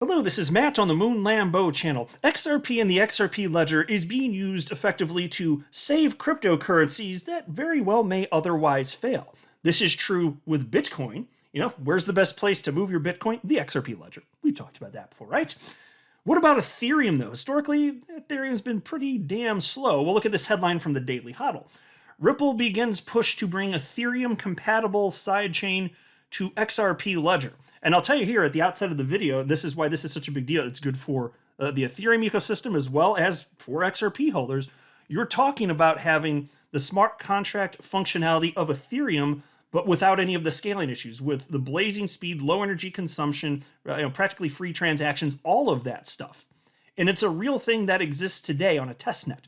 Hello, this is Matt on the Moon Lambo channel. XRP and the XRP Ledger is being used effectively to save cryptocurrencies that very well may otherwise fail. This is true with Bitcoin. Where's the best place to move your Bitcoin? The XRP Ledger. We've talked about that before, right? What about Ethereum, though? Historically, Ethereum's been pretty damn slow. Well, look at this headline from the Daily Hodl. Ripple begins push to bring Ethereum-compatible sidechain to XRP Ledger. And I'll tell you here at the outset of the video, this is why this is such a big deal. It's good for the Ethereum ecosystem as well as for XRP holders. You're talking about having the smart contract functionality of Ethereum, but without any of the scaling issues, with the blazing speed, low energy consumption, practically free transactions, all of that stuff. And it's a real thing that exists today on a testnet.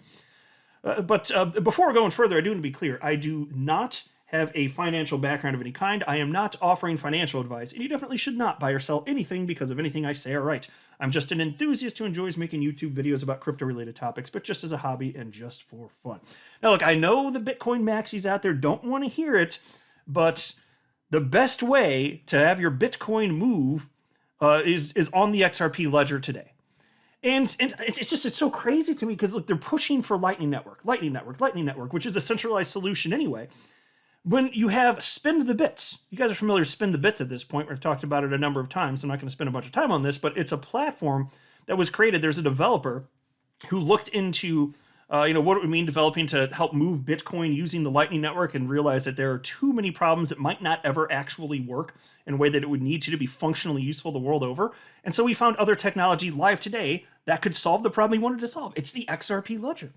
But before going further, I do want to be clear. I do not have a financial background of any kind. I am not offering financial advice, and you definitely should not buy or sell anything because of anything I say or write. I'm just an enthusiast who enjoys making YouTube videos about crypto-related topics, but just as a hobby and just for fun. Now, look, I know the Bitcoin maxis out there don't want to hear it, but the best way to have your Bitcoin move is on the XRP Ledger today. And it's so crazy to me because, look, they're pushing for Lightning Network, which is a centralized solution anyway. When you have Spend the Bits, you guys are familiar with Spend the Bits at this point. We've talked about it a number of times. I'm not going to spend a bunch of time on this, but it's a platform that was created. There's a developer who looked into what it would mean developing to help move Bitcoin using the Lightning Network and realized that there are too many problems that might not ever actually work in a way that it would need to be functionally useful the world over. And so we found other technology live today that could solve the problem he wanted to solve. It's the XRP Ledger.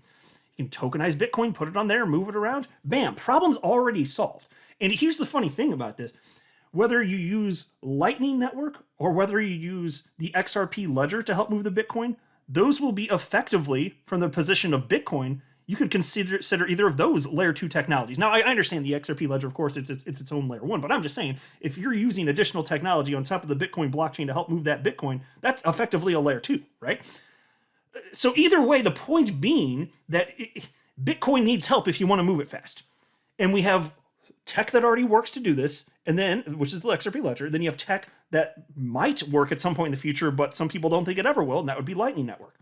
You can tokenize Bitcoin, put it on there, move it around. Bam, problem's already solved. And here's the funny thing about this. Whether you use Lightning Network or whether you use the XRP Ledger to help move the Bitcoin, those will be effectively, from the position of Bitcoin, you could consider either of those layer 2 technologies. Now, I understand the XRP Ledger, of course, it's its own layer 1, but I'm just saying, if you're using additional technology on top of the Bitcoin blockchain to help move that Bitcoin, that's effectively a layer 2, right? So either way, the point being that Bitcoin needs help if you want to move it fast. And we have tech that already works to do this, and then, which is the XRP Ledger, then you have tech that might work at some point in the future, but some people don't think it ever will, and that would be Lightning Network.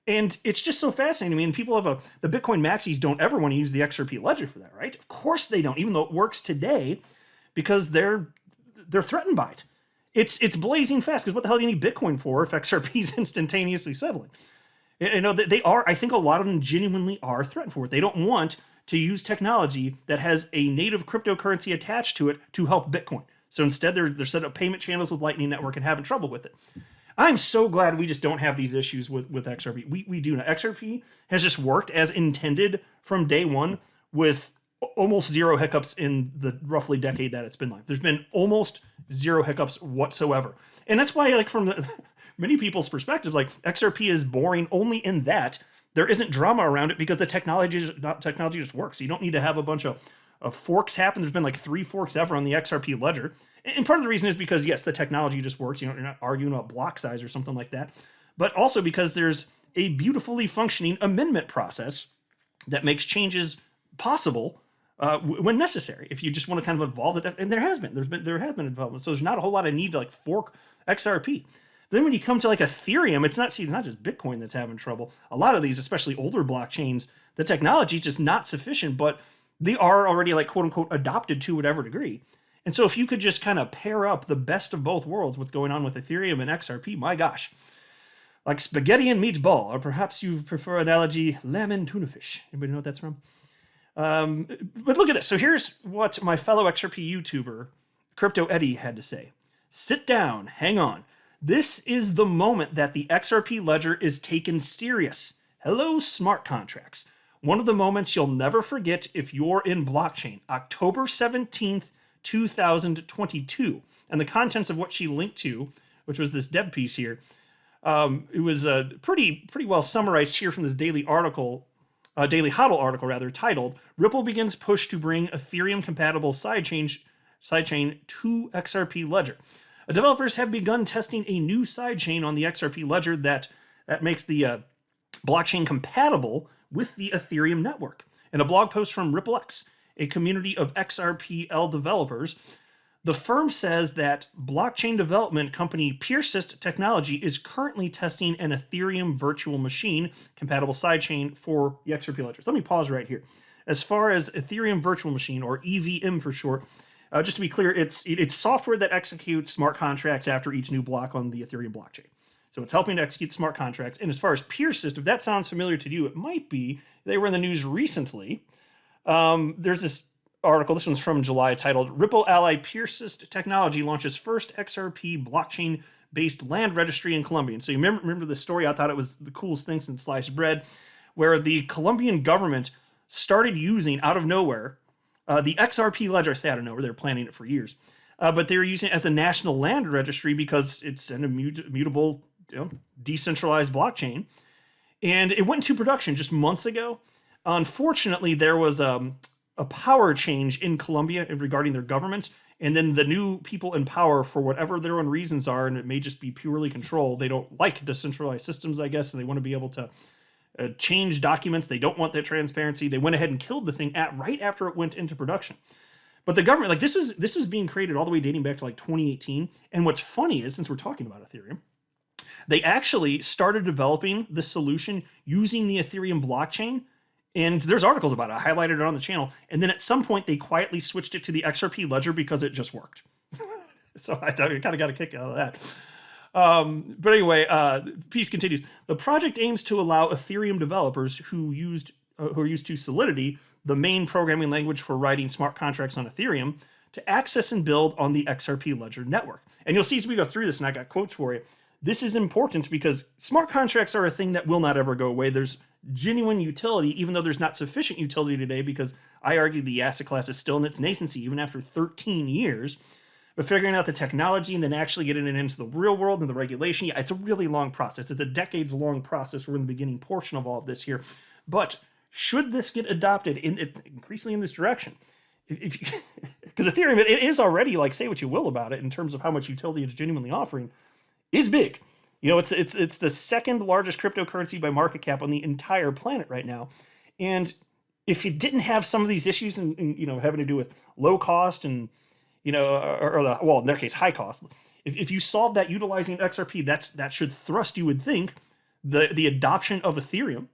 And it's just so fascinating. I mean, people have the Bitcoin maxis don't ever want to use the XRP Ledger for that, right? Of course they don't, even though it works today, because they're threatened by it. It's blazing fast, because what the hell do you need Bitcoin for if XRP is instantaneously settling? They are, I think a lot of them genuinely are threatened for it. They don't want to use technology that has a native cryptocurrency attached to it to help Bitcoin. So instead, they're setting up payment channels with Lightning Network and having trouble with it. I'm so glad we just don't have these issues with XRP. We do not. XRP has just worked as intended from day one with almost zero hiccups in the roughly decade that it's been live. There's been almost zero hiccups whatsoever. And that's why, like, from the many people's perspectives, like, XRP is boring only in that there isn't drama around it because the technology just works. You don't need to have a bunch of forks happen. There's been like 3 forks ever on the XRP Ledger. And part of the reason is because, yes, the technology just works. You're not arguing about block size or something like that. But also because there's a beautifully functioning amendment process that makes changes possible when necessary. If you just want to kind of evolve it, and there has been involvement. So there's not a whole lot of need to like fork XRP. But then when you come to like Ethereum, it's not just Bitcoin that's having trouble. A lot of these, especially older blockchains, the technology is just not sufficient, but they are already like quote unquote adopted to whatever degree. And so if you could just kind of pair up the best of both worlds, what's going on with Ethereum and XRP, my gosh, like spaghetti and meatball, or perhaps you prefer analogy, lamb and tuna fish. Anybody know what that's from? But look at this. So here's what my fellow XRP YouTuber, Crypto Eddie, had to say. Sit down, hang on. This is the moment that the XRP Ledger is taken serious. Hello, smart contracts. One of the moments you'll never forget if you're in blockchain. October 17th, 2022. And the contents of what she linked to, which was this dev piece here, it was pretty well summarized here from this Daily Hodl article rather, titled, Ripple begins push to bring Ethereum-compatible sidechain to XRP Ledger. Developers have begun testing a new sidechain on the XRP Ledger that makes the blockchain compatible with the Ethereum network. In a blog post from RippleX, a community of XRPL developers, The firm says that blockchain development company Peersyst Technology is currently testing an Ethereum virtual machine compatible sidechain for the XRP ledgers. Let me pause right here. As far as Ethereum virtual machine, or EVM for short, just to be clear, it's software that executes smart contracts after each new block on the Ethereum blockchain. So it's helping to execute smart contracts. And as far as Peersyst, if that sounds familiar to you, it might be. They were in the news recently. There's this article, this one's from July, titled Ripple Ally Peersyst Technology launches first XRP blockchain-based land registry in Colombia. And so you remember the story? I thought it was the coolest thing since sliced bread, where the Colombian government started using, out of nowhere, the XRP Ledger. I say out of nowhere, they were planning it for years. But they were using it as a national land registry because it's an immutable, decentralized blockchain. And it went into production just months ago. Unfortunately, there was a power change in Colombia regarding their government, and then the new people in power, for whatever their own reasons are, and it may just be purely control, they don't like decentralized systems, I guess, and they want to be able to change documents. They don't want that transparency. They went ahead and killed the thing right after it went into production. But the government, like, this was being created all the way dating back to like 2018. And what's funny is, since we're talking about Ethereum, they actually started developing the solution using the Ethereum blockchain. And there's articles about it. I highlighted it on the channel. And then at some point, they quietly switched it to the XRP Ledger because it just worked. So I kind of got a kick out of that. But anyway, piece continues. The project aims to allow Ethereum developers who are used to Solidity, the main programming language for writing smart contracts on Ethereum, to access and build on the XRP Ledger network. And you'll see as we go through this, and I got quotes for you, this is important because smart contracts are a thing that will not ever go away. There's genuine utility, even though there's not sufficient utility today, because I argue the asset class is still in its nascency, even after 13 years. But figuring out the technology and then actually getting it into the real world and the regulation, yeah, it's a really long process. It's a decades-long process. We're in the beginning portion of all of this here. But should this get adopted increasingly in this direction? Because Ethereum, it is already, like, say what you will about it in terms of how much utility it's genuinely offering, is big. It's the second largest cryptocurrency by market cap on the entire planet right now. And if you didn't have some of these issues and having to do with low cost and in their case, high cost, if you solve that utilizing XRP, that should thrust, you would think, the adoption of Ethereum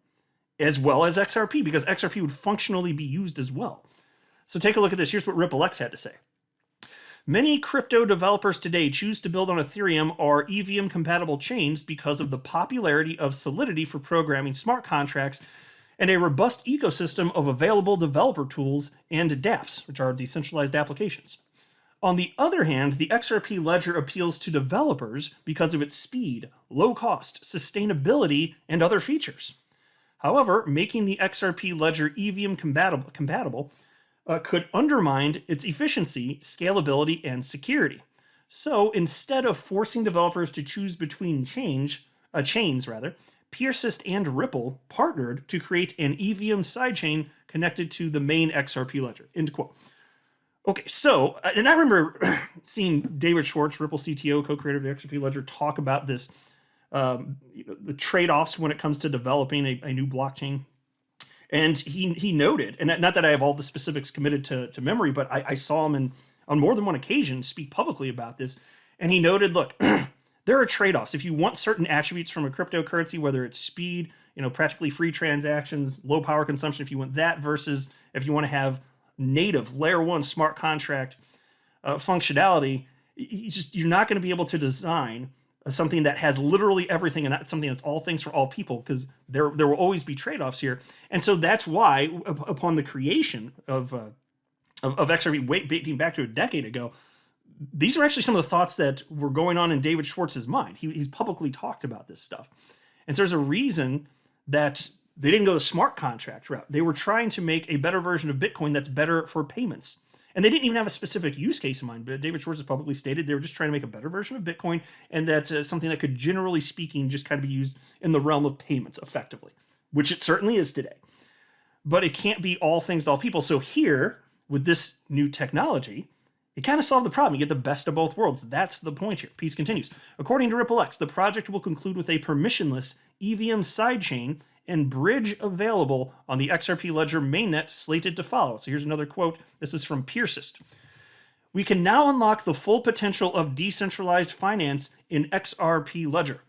as well as XRP, because XRP would functionally be used as well. So take a look at this. Here's what RippleX had to say. Many crypto developers today choose to build on Ethereum or EVM-compatible chains because of the popularity of Solidity for programming smart contracts and a robust ecosystem of available developer tools and dApps, which are decentralized applications. On the other hand, the XRP Ledger appeals to developers because of its speed, low cost, sustainability, and other features. However, making the XRP Ledger EVM compatible could undermine its efficiency, scalability, and security. So instead of forcing developers to choose between chains, Peersyst and Ripple partnered to create an EVM sidechain connected to the main XRP Ledger. End quote. Okay, so, and I remember seeing David Schwartz, Ripple CTO, co-creator of the XRP Ledger, talk about this, the trade-offs when it comes to developing a new blockchain. And he noted, and not that I have all the specifics committed to memory, but I saw him on more than one occasion speak publicly about this. And he noted, look, there are trade-offs. If you want certain attributes from a cryptocurrency, whether it's speed, practically free transactions, low power consumption, if you want that, versus if you want to have native layer 1 smart contract functionality, you're not going to be able to design something that has literally everything and not something that's all things for all people, because there will always be trade-offs here. And so that's why, upon the creation of XRP dating back to a decade ago, these are actually some of the thoughts that were going on in David Schwartz's mind. He's publicly talked about this stuff. And so there's a reason that they didn't go the smart contract route. They were trying to make a better version of Bitcoin that's better for payments. And they didn't even have a specific use case in mind, but David Schwartz has publicly stated they were just trying to make a better version of Bitcoin, and that's something that could, generally speaking, just kind of be used in the realm of payments effectively, which it certainly is today. But it can't be all things to all people. So here, with this new technology, it kind of solved the problem. You get the best of both worlds. That's the point here. Piece continues. According to RippleX, the project will conclude with a permissionless EVM sidechain and bridge available on the XRP Ledger mainnet slated to follow. So here's another quote. This is from Peersyst. We can now unlock the full potential of decentralized finance in XRP Ledger.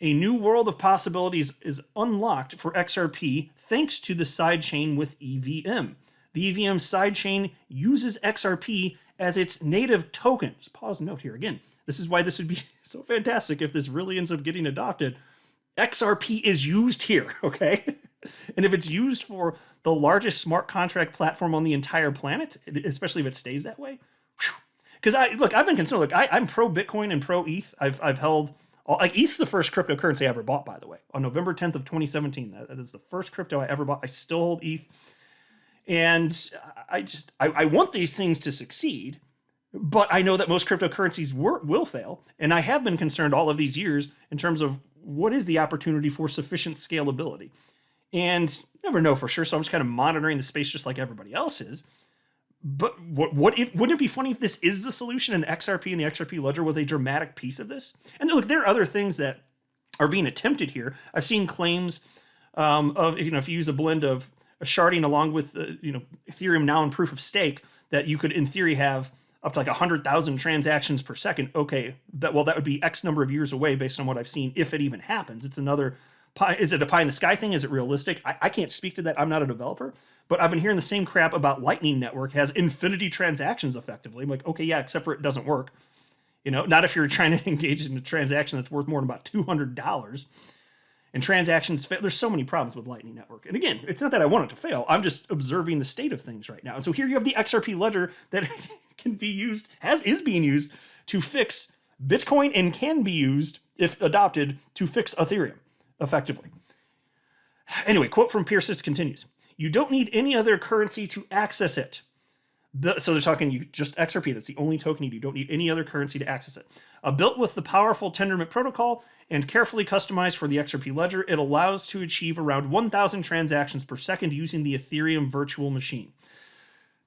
A new world of possibilities is unlocked for XRP thanks to the sidechain with EVM. The EVM sidechain uses XRP as its native token. Just pause note here again. This is why this would be so fantastic if this really ends up getting adopted. XRP is used here, okay? And if it's used for the largest smart contract platform on the entire planet, especially if it stays that way, because I've been concerned. Look, I'm pro Bitcoin and pro ETH. I've held like ETH's the first cryptocurrency I ever bought, by the way, on November 10th of 2017. That is the first crypto I ever bought. I still hold ETH, and I want these things to succeed, but I know that most cryptocurrencies will fail, and I have been concerned all of these years in terms of what is the opportunity for sufficient scalability, and never know for sure. So I'm just kind of monitoring the space just like everybody else is. But wouldn't it be funny if this is the solution and XRP and the XRP Ledger was a dramatic piece of this? And look, there are other things that are being attempted here. I've seen claims of, if you use a blend of a sharding along with, Ethereum now in proof of stake, that you could in theory have up to like 100,000 transactions per second. Okay, that would be X number of years away based on what I've seen, if it even happens. It's another pie. Is it a pie in the sky thing? Is it realistic? I can't speak to that. I'm not a developer. But I've been hearing the same crap about Lightning Network has infinity transactions effectively. I'm like, okay, yeah, except for it doesn't work. Not if you're trying to engage in a transaction that's worth more than about $200. And transactions fail. There's so many problems with Lightning Network. And again, it's not that I want it to fail. I'm just observing the state of things right now. And so here you have the XRP Ledger that can be used, is being used to fix Bitcoin and can be used, if adopted, to fix Ethereum effectively. Anyway, quote from Peersyst continues. You don't need any other currency to access it. So they're talking just XRP. That's the only token you do. You don't need any other currency to access it. Built with the powerful Tendermint protocol and carefully customized for the XRP Ledger, it allows to achieve around 1,000 transactions per second using the Ethereum virtual machine.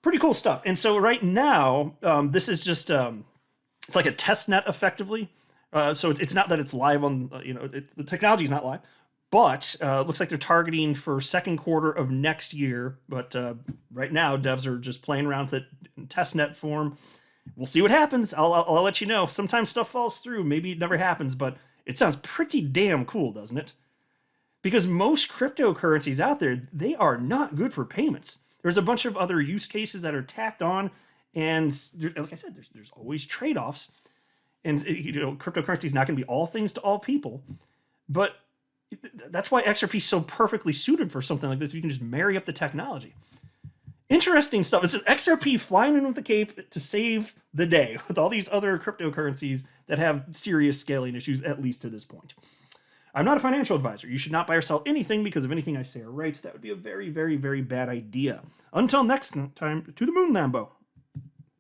Pretty cool stuff. And so right now, this is just, it's like a test net effectively. So it's not that it's live on, the technology is not live. But looks like they're targeting for second quarter of next year. But right now, devs are just playing around with it in testnet form. We'll see what happens. I'll let you know. Sometimes stuff falls through. Maybe it never happens. But it sounds pretty damn cool, doesn't it? Because most cryptocurrencies out there, they are not good for payments. There's a bunch of other use cases that are tacked on. And like I said, there's always trade-offs. And cryptocurrency is not going to be all things to all people. But that's why XRP is so perfectly suited for something like this. You can just marry up the technology. Interesting stuff. It's XRP flying in with the cape to save the day with all these other cryptocurrencies that have serious scaling issues, at least to this point. I'm not a financial advisor. You should not buy or sell anything because of anything I say or write. That would be a very, very, very bad idea. Until next time, to the moon, Lambo.